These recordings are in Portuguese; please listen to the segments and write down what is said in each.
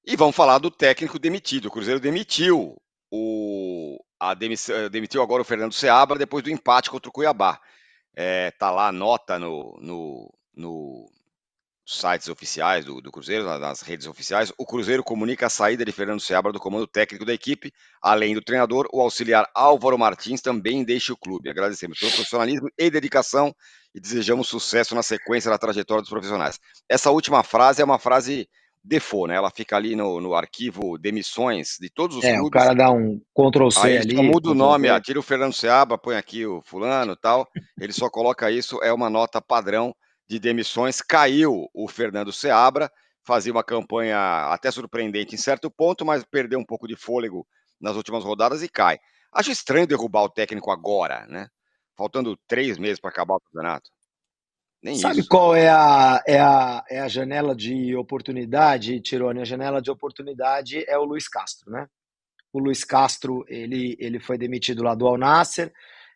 E vamos falar do técnico demitido. O Cruzeiro demitiu demitiu agora o Fernando Seabra depois do empate contra o Cuiabá. Tá lá a nota no sites oficiais do Cruzeiro, nas redes oficiais. O Cruzeiro comunica a saída de Fernando Seabra do comando técnico da equipe. Além do treinador, o auxiliar Álvaro Martins também deixa o clube. Agradecemos pelo profissionalismo e dedicação e desejamos sucesso na sequência da trajetória dos profissionais. Essa última frase é uma frase default, né? Ela fica ali no arquivo demissões de todos os O clubes. cara dá um Ctrl C Aí ele só ali, muda o Ctrl nome, V. tira o Fernando Seabra, põe aqui o fulano e tal. Ele só coloca isso, é uma nota padrão de demissões. Caiu o Fernando Seabra, fazia uma campanha até surpreendente em certo ponto, mas perdeu um pouco de fôlego nas últimas rodadas e cai. Acho estranho derrubar o técnico agora, né? Faltando 3 meses para acabar o campeonato. Nem Sabe isso. qual é a janela de oportunidade, Tirone? A janela de oportunidade é o Luiz Castro, né? O Luiz Castro, ele foi demitido lá do Al Nassr,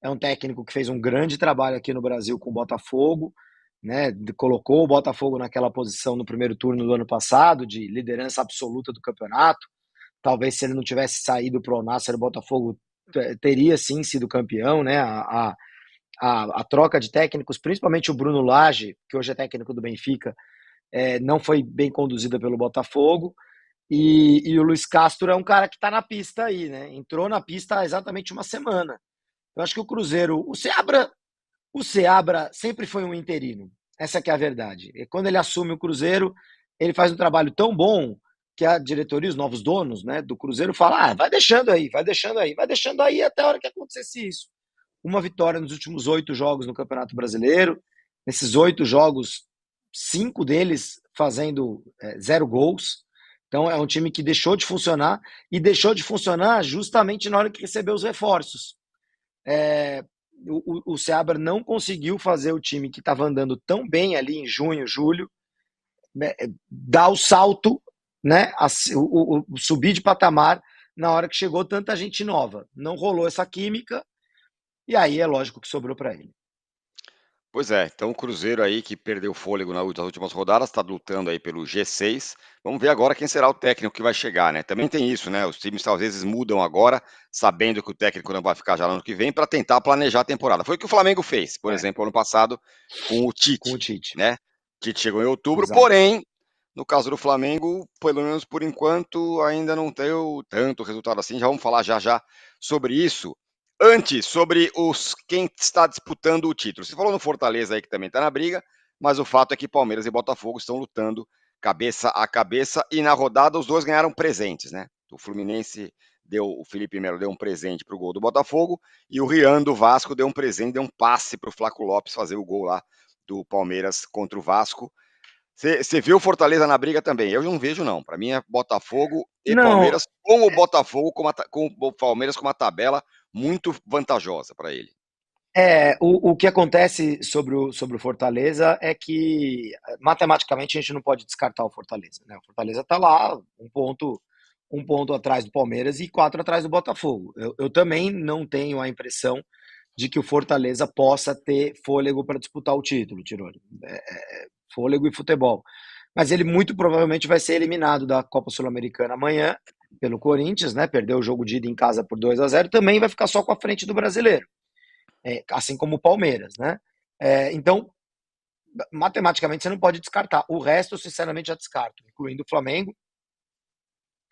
é um técnico que fez um grande trabalho aqui no Brasil com o Botafogo, né? Colocou o Botafogo naquela posição no primeiro turno do ano passado, de liderança absoluta do campeonato. Talvez se ele não tivesse saído para o Al Nassr, o Botafogo teria sim sido campeão, né? A troca de técnicos, principalmente o Bruno Lage, que hoje é técnico do Benfica, não foi bem conduzida pelo Botafogo. E o Luiz Castro é um cara que está na pista aí, né? Entrou na pista há exatamente uma semana. Eu acho que o Cruzeiro, o Seabra sempre foi um interino. Essa que é a verdade. E quando ele assume o Cruzeiro, ele faz um trabalho tão bom que a diretoria, os novos donos, né, do Cruzeiro falam: vai deixando aí, vai deixando aí, vai deixando aí até a hora que acontecesse isso. Uma vitória nos últimos 8 jogos no Campeonato Brasileiro. Nesses 8 jogos, 5 deles fazendo 0 gols. Então é um time que deixou de funcionar e deixou de funcionar justamente na hora que recebeu os reforços. É, o Seabra não conseguiu fazer o time que estava andando tão bem ali em junho, julho, né, dar o salto, né, o subir de patamar na hora que chegou tanta gente nova. Não rolou essa química e aí é lógico que sobrou para ele. Pois é, então o Cruzeiro aí que perdeu fôlego nas últimas rodadas, está lutando aí pelo G6. Vamos ver agora quem será o técnico que vai chegar, né? Também tem isso, né? Os times às vezes mudam agora, sabendo que o técnico não vai ficar já no ano que vem, para tentar planejar a temporada. Foi o que o Flamengo fez, por É, exemplo, ano passado com o com o Tite, Tite. né? O Tite chegou em outubro, Exato. porém, no caso do Flamengo, pelo menos por enquanto, ainda não deu tanto resultado assim. Já vamos falar já já sobre isso. Antes, sobre quem está disputando o título. Você falou no Fortaleza aí que também está na briga, mas o fato é que Palmeiras e Botafogo estão lutando cabeça a cabeça e na rodada os dois ganharam presentes, né? O Felipe Melo deu um presente para o gol do Botafogo e o Rian do Vasco deu um presente, deu um passe para o Flaco Lopes fazer o gol lá do Palmeiras contra o Vasco. Você viu o Fortaleza na briga também? Eu não vejo, não. Para mim é Botafogo e Não, Palmeiras, com o Botafogo com o Palmeiras com uma tabela muito vantajosa para ele. o que acontece sobre o Fortaleza é que matematicamente a gente não pode descartar o Fortaleza, né? O Fortaleza está lá, um ponto atrás do Palmeiras e 4 atrás do Botafogo. Eu também não tenho a impressão de que o Fortaleza possa ter fôlego para disputar o título, Tironi. Fôlego e futebol. Mas ele muito provavelmente vai ser eliminado da Copa Sul-Americana amanhã pelo Corinthians, né? Perdeu o jogo de ida em casa por 2-0, também vai ficar só com a frente do brasileiro, assim como o Palmeiras, né? Então, matematicamente, você não pode descartar. O resto, eu sinceramente já descarto, incluindo o Flamengo,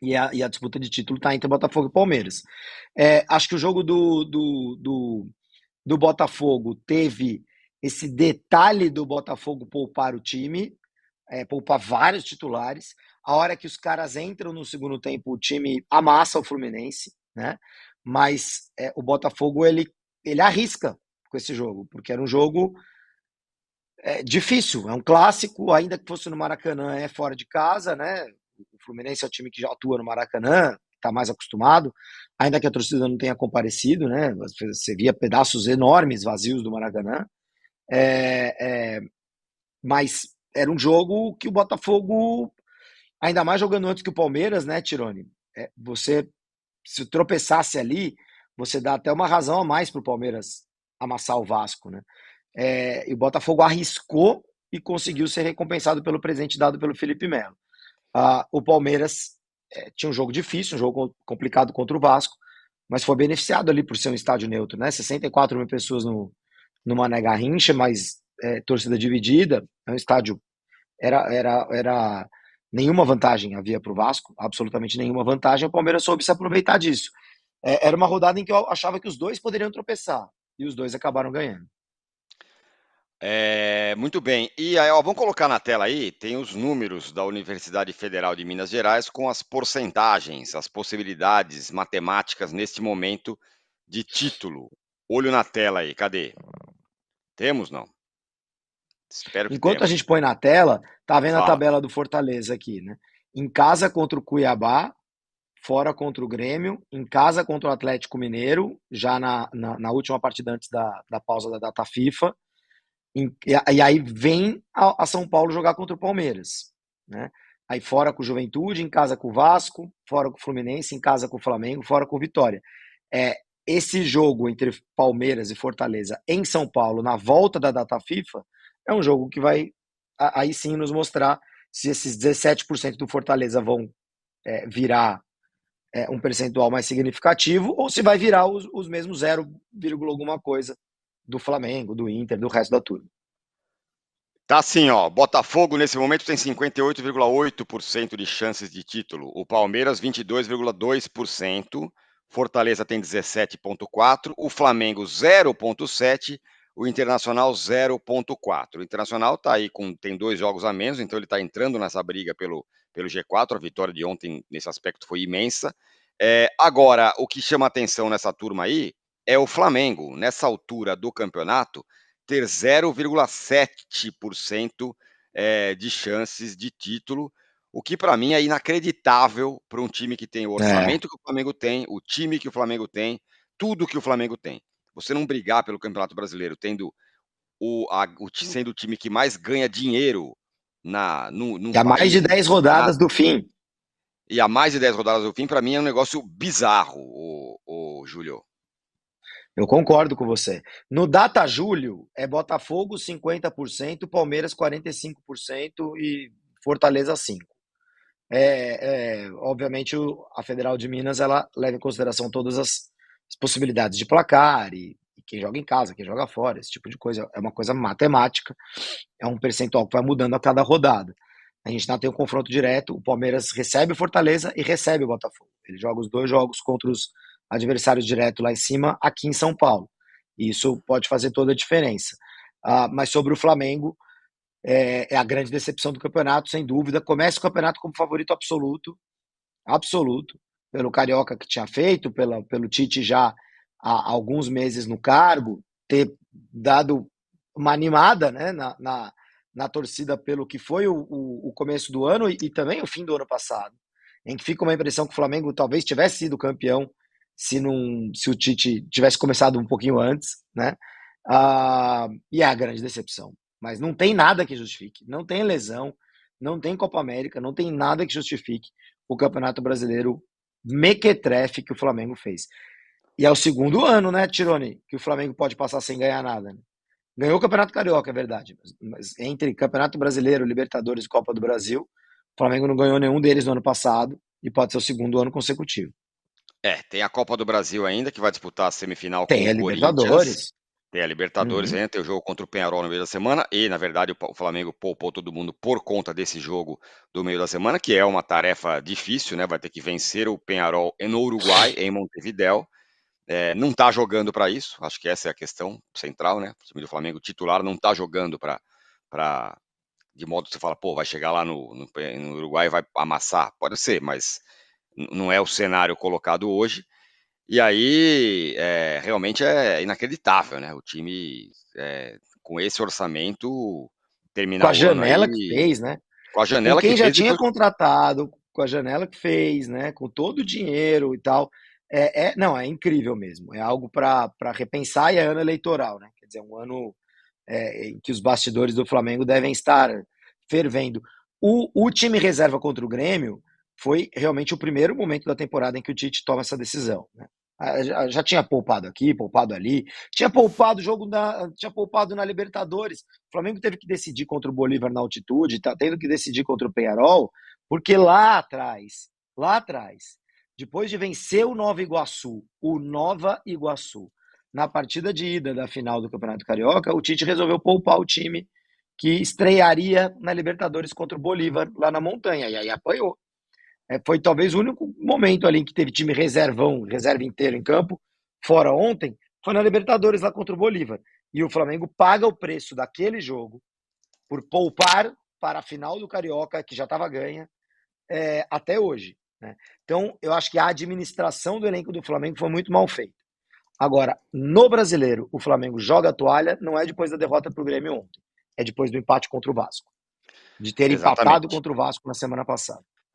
e a disputa de título está entre Botafogo e Palmeiras. Acho que o jogo do Botafogo teve esse detalhe do Botafogo poupar o time, poupar vários titulares. A hora que os caras entram no segundo tempo, o time amassa o Fluminense, né? Mas o Botafogo ele arrisca com esse jogo, porque era um jogo difícil, é um clássico, ainda que fosse no Maracanã, é fora de casa, né? O Fluminense é o time que já atua no Maracanã, está mais acostumado, ainda que a torcida não tenha comparecido, né? Você via pedaços enormes vazios do Maracanã, é, é, mas era um jogo que o Botafogo, ainda mais jogando antes que o Palmeiras, né, Tirone? Você, se tropeçasse ali, você dá até uma razão a mais para o Palmeiras amassar o Vasco, né? E o Botafogo arriscou e conseguiu ser recompensado pelo presente dado pelo Felipe Melo. O Palmeiras tinha um jogo difícil, um jogo complicado contra o Vasco, mas foi beneficiado ali por ser um estádio neutro, né? 64 mil pessoas no Mané Garrincha, mas torcida dividida, é um estádio, era nenhuma vantagem havia para o Vasco, absolutamente nenhuma vantagem, o Palmeiras soube se aproveitar disso. Era uma rodada em que eu achava que os dois poderiam tropeçar, e os dois acabaram ganhando. Muito bem. E aí, ó, vamos colocar na tela aí, tem os números da Universidade Federal de Minas Gerais com as porcentagens, as possibilidades matemáticas neste momento de título. Olho na tela aí, cadê? Temos, não? Espero que Enquanto a temos. gente põe na tela, tá vendo a Fala. tabela do Fortaleza aqui, né? Em casa contra o Cuiabá, fora contra o Grêmio, em casa contra o Atlético Mineiro, já na última partida antes da pausa da data FIFA, e aí vem a São Paulo jogar contra o Palmeiras, né? Aí fora com o Juventude, em casa com o Vasco, fora com o Fluminense, em casa com o Flamengo, fora com o Vitória. Esse jogo entre Palmeiras e Fortaleza em São Paulo, na volta da data FIFA, é um jogo que vai aí sim nos mostrar se esses 17% do Fortaleza vão virar um percentual mais significativo ou se vai virar os mesmos 0, alguma coisa do Flamengo, do Inter, do resto da turma. Tá assim, ó, Botafogo nesse momento tem 58,8% de chances de título, o Palmeiras 22,2%, Fortaleza tem 17,4%, o Flamengo 0,7%, o Internacional 0,4%. O Internacional tá aí tem 2 jogos a menos, então ele tá entrando nessa briga pelo G4, a vitória de ontem nesse aspecto foi imensa. Agora, o que chama atenção nessa turma aí é o Flamengo, nessa altura do campeonato, ter 0,7% de chances de título, o que para mim é inacreditável para um time que tem o orçamento que o Flamengo tem, o time que o Flamengo tem, tudo que o Flamengo tem. Você não brigar pelo Campeonato Brasileiro tendo sendo o time que mais ganha dinheiro num E há mais de país, no 10 rodadas campeonato, do fim. e há mais de 10 rodadas do fim, para mim é um negócio bizarro, o Júlio. Eu concordo com você. No Data Julho, é Botafogo 50%, Palmeiras 45% e Fortaleza 5%. Obviamente, a Federal de Minas ela leva em consideração todas as possibilidades de placar e quem joga em casa, quem joga fora, esse tipo de coisa. É uma coisa matemática, é um percentual que vai mudando a cada rodada. A gente não tem um confronto direto, o Palmeiras recebe o Fortaleza e recebe o Botafogo. Ele joga os dois jogos contra os adversários direto lá em cima, aqui em São Paulo. E isso pode fazer toda a diferença. Mas sobre o Flamengo, é a grande decepção do campeonato, sem dúvida. Começa o campeonato como favorito absoluto, absoluto, pelo Carioca que tinha feito, pelo Tite já há alguns meses no cargo, ter dado uma animada, né, na torcida pelo que foi o começo do ano e também o fim do ano passado, em que fica uma impressão que o Flamengo talvez tivesse sido campeão se o Tite tivesse começado um pouquinho antes, né? E é a grande decepção. Mas não tem nada que justifique. Não tem lesão, não tem Copa América, não tem nada que justifique o Campeonato Brasileiro mequetrefe que o Flamengo fez. E é o segundo ano, né, Tironi, que o Flamengo pode passar sem ganhar nada. Né? Ganhou o Campeonato Carioca, é verdade. Mas entre Campeonato Brasileiro, Libertadores e Copa do Brasil, o Flamengo não ganhou nenhum deles no ano passado e pode ser o segundo ano consecutivo. Tem a Copa do Brasil ainda, que vai disputar a semifinal com Tem o a Corinthians. Libertadores. Tem a Libertadores Uhum. ainda, tem o jogo contra o Peñarol no meio da semana. E, na verdade, o Flamengo poupou todo mundo por conta desse jogo do meio da semana, que é uma tarefa difícil, né? Vai ter que vencer o Peñarol no Uruguai, em Montevidéu. Não está jogando para isso, acho que essa é a questão central, né? O time do Flamengo titular não está jogando de modo que você fala, pô, vai chegar lá no Uruguai e vai amassar. Pode ser, mas não é o cenário colocado hoje. E aí, realmente é inacreditável, né? O time, com esse orçamento, Com terminar a o ano janela que aí fez, né? com a Com janela que quem já fez tinha depois. contratado, com a janela que fez, né? Com todo o dinheiro e tal. Não, é incrível mesmo. É algo para repensar e é ano eleitoral, né? Quer dizer, um ano em que os bastidores do Flamengo devem estar fervendo. O time reserva contra o Grêmio foi realmente o primeiro momento da temporada em que o Tite toma essa decisão. Né? Já tinha poupado aqui, poupado ali, tinha poupado tinha poupado na Libertadores. O Flamengo teve que decidir contra o Bolívar na altitude, tá tendo que decidir contra o Peñarol, porque lá atrás lá atrás, depois de vencer o Nova Iguaçu, na partida de ida da final do Campeonato Carioca, o Tite resolveu poupar o time que estrearia na Libertadores contra o Bolívar lá na montanha, e aí apanhou. Foi talvez o único momento ali em que teve time reserva inteiro em campo, fora ontem, foi na Libertadores lá contra o Bolívar. E o Flamengo paga o preço daquele jogo por poupar para a final do Carioca, que já estava ganha, até hoje. Né? Então, eu acho que a administração do elenco do Flamengo foi muito mal feita. Agora, no Brasileiro, o Flamengo joga a toalha, não é depois da derrota para o Grêmio ontem, é depois do empate contra o Vasco. De ter empatado Exatamente. contra o Vasco na semana passada.